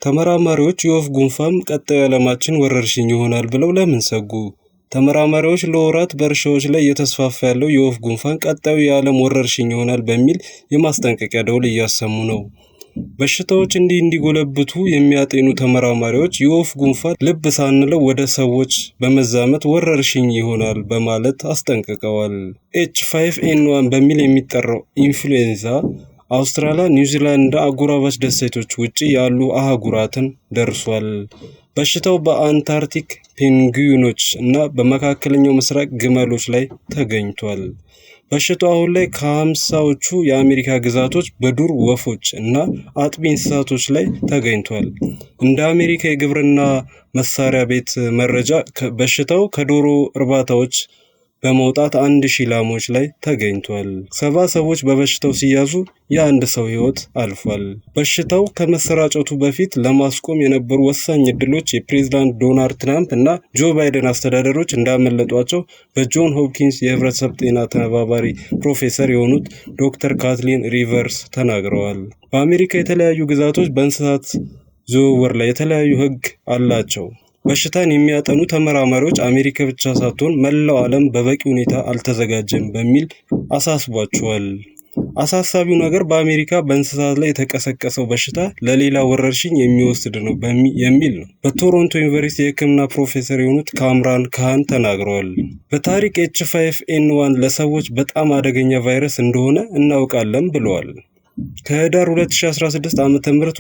ተመራማሪዎች የወፍ ጉንፋን ቀጣዩ ዓለማችን ወረርሽኝ ይሆናል ብለው ለምን ሰጉ? ተመራማሪዎች ለወራት በእርሻዎች ላይ እየተስፋፋ ያለው የወፍ ጉንፋን ቀጣዩ የዓለም ወረርሽኝ ይሆናል በሚል የማስጠንቀቂያ ደወል እያሰሙ ነው። በሽታዎች እንዲጎለብቱ የሚያጤኑ ተመራማሪዎች የወፍ ጉንፋን ልብ ሳንለው ወደ ሰዎች በመዛመት ወረርሽኝ ይሆናል በማለት አስጠንቅቀዋል። H5N1 በሚል የሚጠራው ኢንፍሉዌንዛ አውስትራሊያ፣ ኒውዚላንድ እና አጎራባች ደሴቶች ውጪ ያሉ አህጉራትን ደርሷል። በሽታው በአንታርክቲክ ፔንግዊኖች እና በመካከለኛው ምስራቅ ግመሎች ላይ ተገኝቷል። በሽታው አሁን ላይ ከ50ዎቹ የአሜሪካ ግዛቶች በዱር ወፎች እና አጥቢ እንስሳቶች ላይ ተገኝቷል። እንደ አሜሪካ የግብርና መሳሪያ ቤት መረጃ በሽታው ከዶሮ እርባታዎች በመውጣት 1000 ላሞች ላይ ተገኝቷል። 70 ሰዎች በበሽታው ሲያዙ የአንድ ሰው ሕይወት አልፏል። በሽታው ከመሰራጨቱ በፊት ለማስቆም የነበሩ ወሳኝ እድሎች የፕሬዝዳንት ዶናልድ ትራምፕ እና ጆ ባይደን አስተዳደሮች እንዳመለጧቸው በጆን ሆፕኪንስ የህብረተሰብ ጤና ተባባሪ ፕሮፌሰር የሆኑት ዶክተር ካትሊን ሪቨርስ ተናግረዋል። በአሜሪካ የተለያዩ ግዛቶች በእንስሳት ዝውውር ላይ የተለያዩ ሕግ አላቸው። በሽታን የሚያጠኑ ተመራማሪዎች አሜሪካ ብቻ ሳትሆን መላው ዓለም በበቂ ሁኔታ አልተዘጋጀም በሚል አሳስቧቸዋል። አሳሳቢው ነገር በአሜሪካ በእንስሳት ላይ የተቀሰቀሰው በሽታ ለሌላ ወረርሽኝ የሚወስድ ነው የሚል ነው። በቶሮንቶ ዩኒቨርሲቲ የሕክምና ፕሮፌሰር የሆኑት ካምራን ካህን ተናግረዋል። በታሪክ H5N1 ለሰዎች በጣም አደገኛ ቫይረስ እንደሆነ እናውቃለን ብለዋል። ከህዳር 2016 ዓ.ም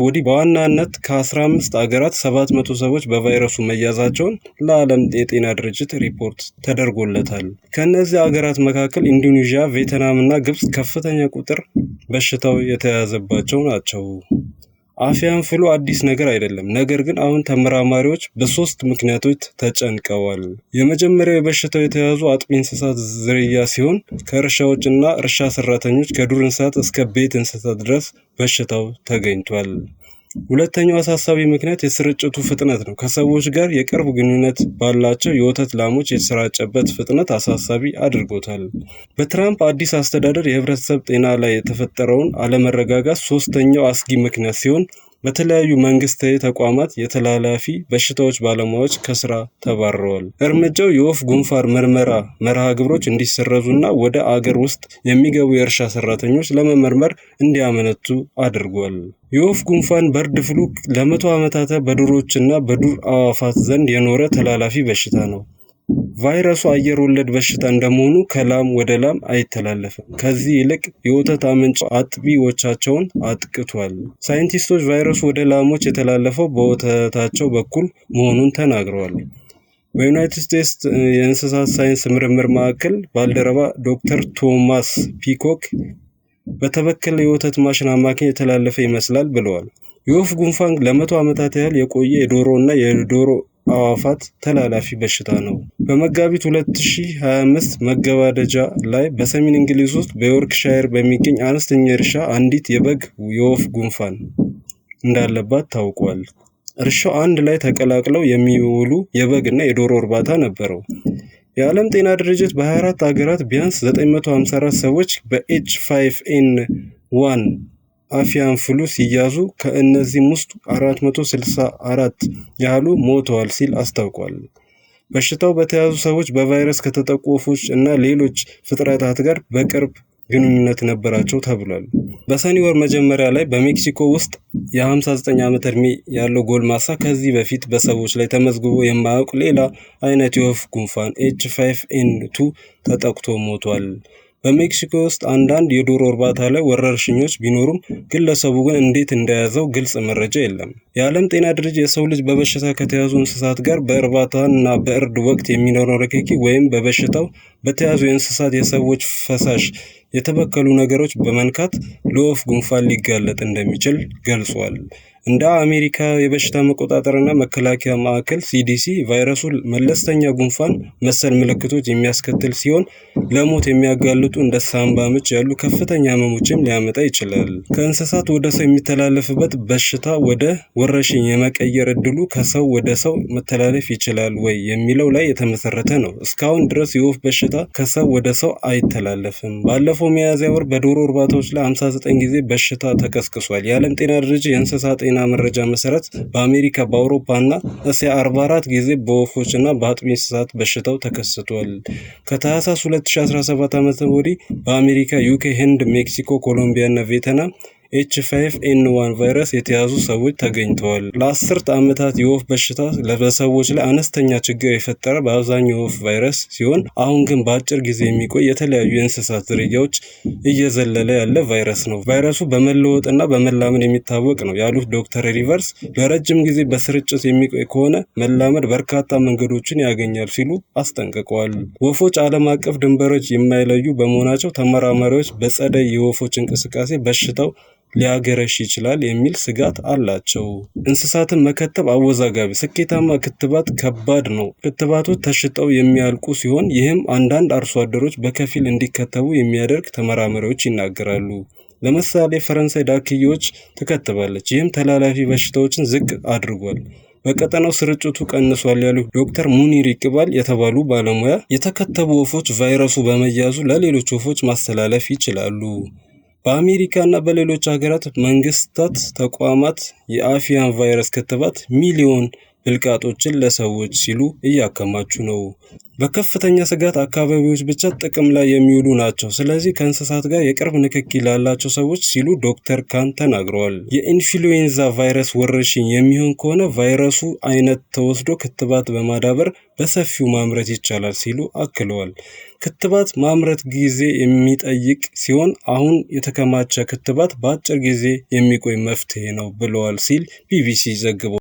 ወዲህ በዋናነት ከ15 አገራት 700 ሰዎች በቫይረሱ መያዛቸውን ለዓለም የጤና ድርጅት ሪፖርት ተደርጎለታል። ከእነዚህ አገራት መካከል ኢንዶኔዥያ፣ ቪየትናም እና ግብጽ ከፍተኛ ቁጥር በሽታው የተያዘባቸው ናቸው። አቪያን ፍሉ አዲስ ነገር አይደለም። ነገር ግን አሁን ተመራማሪዎች በ3 ምክንያቶች ተጨንቀዋል። የመጀመሪያው በበሽታው የተያዙ አጥቢ እንስሳት ዝርያ ሲሆን ከእርሻዎች እና እርሻ ሰራተኞች ከዱር እንስሳት እስከ ቤት እንስሳት ድረስ በሽታው ተገኝቷል። ሁለተኛው አሳሳቢ ምክንያት የስርጭቱ ፍጥነት ነው። ከሰዎች ጋር የቅርብ ግንኙነት ባላቸው የወተት ላሞች የተሰራጨበት ፍጥነት አሳሳቢ አድርጎታል። በትራምፕ አዲስ አስተዳደር የህብረተሰብ ጤና ላይ የተፈጠረውን አለመረጋጋት ሶስተኛው አስጊ ምክንያት ሲሆን በተለያዩ መንግስታዊ ተቋማት የተላላፊ በሽታዎች ባለሙያዎች ከስራ ተባረዋል። እርምጃው የወፍ ጉንፋን ምርመራ መርሃ ግብሮች እንዲሰረዙና ወደ አገር ውስጥ የሚገቡ የእርሻ ሰራተኞች ለመመርመር እንዲያመነቱ አድርጓል። የወፍ ጉንፋን በርድ ፍሉ ለ100 ዓመታት በዱሮችና በዱር አዕዋፋት ዘንድ የኖረ ተላላፊ በሽታ ነው። ቫይረሱ አየር ወለድ በሽታ እንደመሆኑ ከላም ወደ ላም አይተላለፍም። ከዚህ ይልቅ የወተት አመንጭ አጥቢዎቻቸውን አጥቅቷል። ሳይንቲስቶች ቫይረሱ ወደ ላሞች የተላለፈው በወተታቸው በኩል መሆኑን ተናግረዋል። በዩናይትድ ስቴትስ የእንስሳት ሳይንስ ምርምር ማዕከል ባልደረባ ዶክተር ቶማስ ፒኮክ በተበከለ የወተት ማሽን አማካኝ የተላለፈ ይመስላል ብለዋል። የወፍ ጉንፋን ለ100 ዓመታት ያህል የቆየ የዶሮ እና የዶሮ አዕዋፋት ተላላፊ በሽታ ነው። በመጋቢት 2025 መገባደጃ ላይ በሰሜን እንግሊዝ ውስጥ በዮርክሻየር በሚገኝ አነስተኛ እርሻ አንዲት የበግ የወፍ ጉንፋን እንዳለባት ታውቋል። እርሻው አንድ ላይ ተቀላቅለው የሚውሉ የበግ እና የዶሮ እርባታ ነበረው። የዓለም ጤና ድርጅት በ24 አገራት ቢያንስ 954 ሰዎች በH5N1 አቪያን ፍሉ ሲያዙ ከእነዚህም ውስጥ 464 ያህሉ ሞተዋል ሲል አስታውቋል። በሽታው በተያዙ ሰዎች በቫይረስ ከተጠቁ ወፎች እና ሌሎች ፍጥረታት ጋር በቅርብ ግንኙነት ነበራቸው ተብሏል። በሰኔ ወር መጀመሪያ ላይ በሜክሲኮ ውስጥ የ59 ዓመት ዕድሜ ያለው ጎልማሳ ከዚህ በፊት በሰዎች ላይ ተመዝግቦ የማያውቅ ሌላ አይነት የወፍ ጉንፋን H5N2 ተጠቅቶ ሞቷል። በሜክሲኮ ውስጥ አንዳንድ የዶሮ እርባታ ላይ ወረርሽኞች ቢኖሩም ግለሰቡ ግን እንዴት እንደያዘው ግልጽ መረጃ የለም። የዓለም ጤና ድርጅት የሰው ልጅ በበሽታ ከተያዙ እንስሳት ጋር በእርባታና በእርድ ወቅት የሚኖረው ንክኪ ወይም በበሽታው በተያዙ የእንስሳት የሰዎች ፈሳሽ የተበከሉ ነገሮች በመንካት ለወፍ ጉንፋን ሊጋለጥ እንደሚችል ገልጿል። እንደ አሜሪካ የበሽታ መቆጣጠርና መከላከያ ማዕከል CDC ቫይረሱ መለስተኛ ጉንፋን መሰል ምልክቶች የሚያስከትል ሲሆን ለሞት የሚያጋልጡ እንደ ሳምባ ምች ያሉ ከፍተኛ ህመሞችን ሊያመጣ ይችላል። ከእንስሳት ወደ ሰው የሚተላለፍበት በሽታ ወደ ወረርሽኝ የመቀየር እድሉ ከሰው ወደ ሰው መተላለፍ ይችላል ወይ የሚለው ላይ የተመሰረተ ነው። እስካሁን ድረስ የወፍ በሽታ ከሰው ወደ ሰው አይተላለፍም። ባለፈው ሚያዝያ ወር በዶሮ እርባታዎች ላይ 59 ጊዜ በሽታ ተቀስቅሷል። የዓለም ጤና ድርጅት የእንስሳት ጤና የጤና መረጃ መሰረት በአሜሪካ በአውሮፓና እስያ 44 ጊዜ በወፎችና በአጥቢ እንስሳት በሽታው ተከስቷል። ከታህሳስ 2017 ዓ.ም ወዲህ በአሜሪካ፣ ዩኬ፣ ህንድ፣ ሜክሲኮ፣ ኮሎምቢያ እና ቪየትናም H5N1 ቫይረስ የተያዙ ሰዎች ተገኝተዋል። ለ10 ዓመታት የወፍ በሽታ በሰዎች ላይ አነስተኛ ችግር የፈጠረ በአብዛኛው የወፍ ቫይረስ ሲሆን አሁን ግን በአጭር ጊዜ የሚቆይ የተለያዩ የእንስሳት ዝርያዎች እየዘለለ ያለ ቫይረስ ነው። ቫይረሱ በመለወጥና በመላመድ የሚታወቅ ነው ያሉት ዶክተር ሪቨርስ ለረጅም ጊዜ በስርጭት የሚቆይ ከሆነ መላመድ በርካታ መንገዶችን ያገኛል ሲሉ አስጠንቅቀዋል። ወፎች ዓለም አቀፍ ድንበሮች የማይለዩ በመሆናቸው ተመራማሪዎች በጸደይ የወፎች እንቅስቃሴ በሽታው ሊያገረሽ ይችላል የሚል ስጋት አላቸው። እንስሳትን መከተብ አወዛጋቢ፣ ስኬታማ ክትባት ከባድ ነው። ክትባቶች ተሽጠው የሚያልቁ ሲሆን ይህም አንዳንድ አርሶ አደሮች በከፊል እንዲከተቡ የሚያደርግ ተመራማሪዎች ይናገራሉ። ለምሳሌ ፈረንሳይ ዳክዬዎች ትከትባለች። ይህም ተላላፊ በሽታዎችን ዝቅ አድርጓል። በቀጠናው ስርጭቱ ቀንሷል ያሉት ዶክተር ሙኒር ይቅባል የተባሉ ባለሙያ የተከተቡ ወፎች ቫይረሱ በመያዙ ለሌሎች ወፎች ማስተላለፍ ይችላሉ። በአሜሪካ እና በሌሎች ሀገራት መንግስታት ተቋማት የአቪያን ቫይረስ ክትባት ሚሊዮን ብልቃጦችን ለሰዎች ሲሉ እያከማቹ ነው። በከፍተኛ ስጋት አካባቢዎች ብቻ ጥቅም ላይ የሚውሉ ናቸው። ስለዚህ ከእንስሳት ጋር የቅርብ ንክኪ ላላቸው ሰዎች ሲሉ ዶክተር ካን ተናግረዋል። የኢንፍሉዌንዛ ቫይረስ ወረርሽኝ የሚሆን ከሆነ ቫይረሱ አይነት ተወስዶ ክትባት በማዳበር በሰፊው ማምረት ይቻላል ሲሉ አክለዋል። ክትባት ማምረት ጊዜ የሚጠይቅ ሲሆን አሁን የተከማቸ ክትባት በአጭር ጊዜ የሚቆይ መፍትሄ ነው ብለዋል ሲል ቢቢሲ ዘግቧል።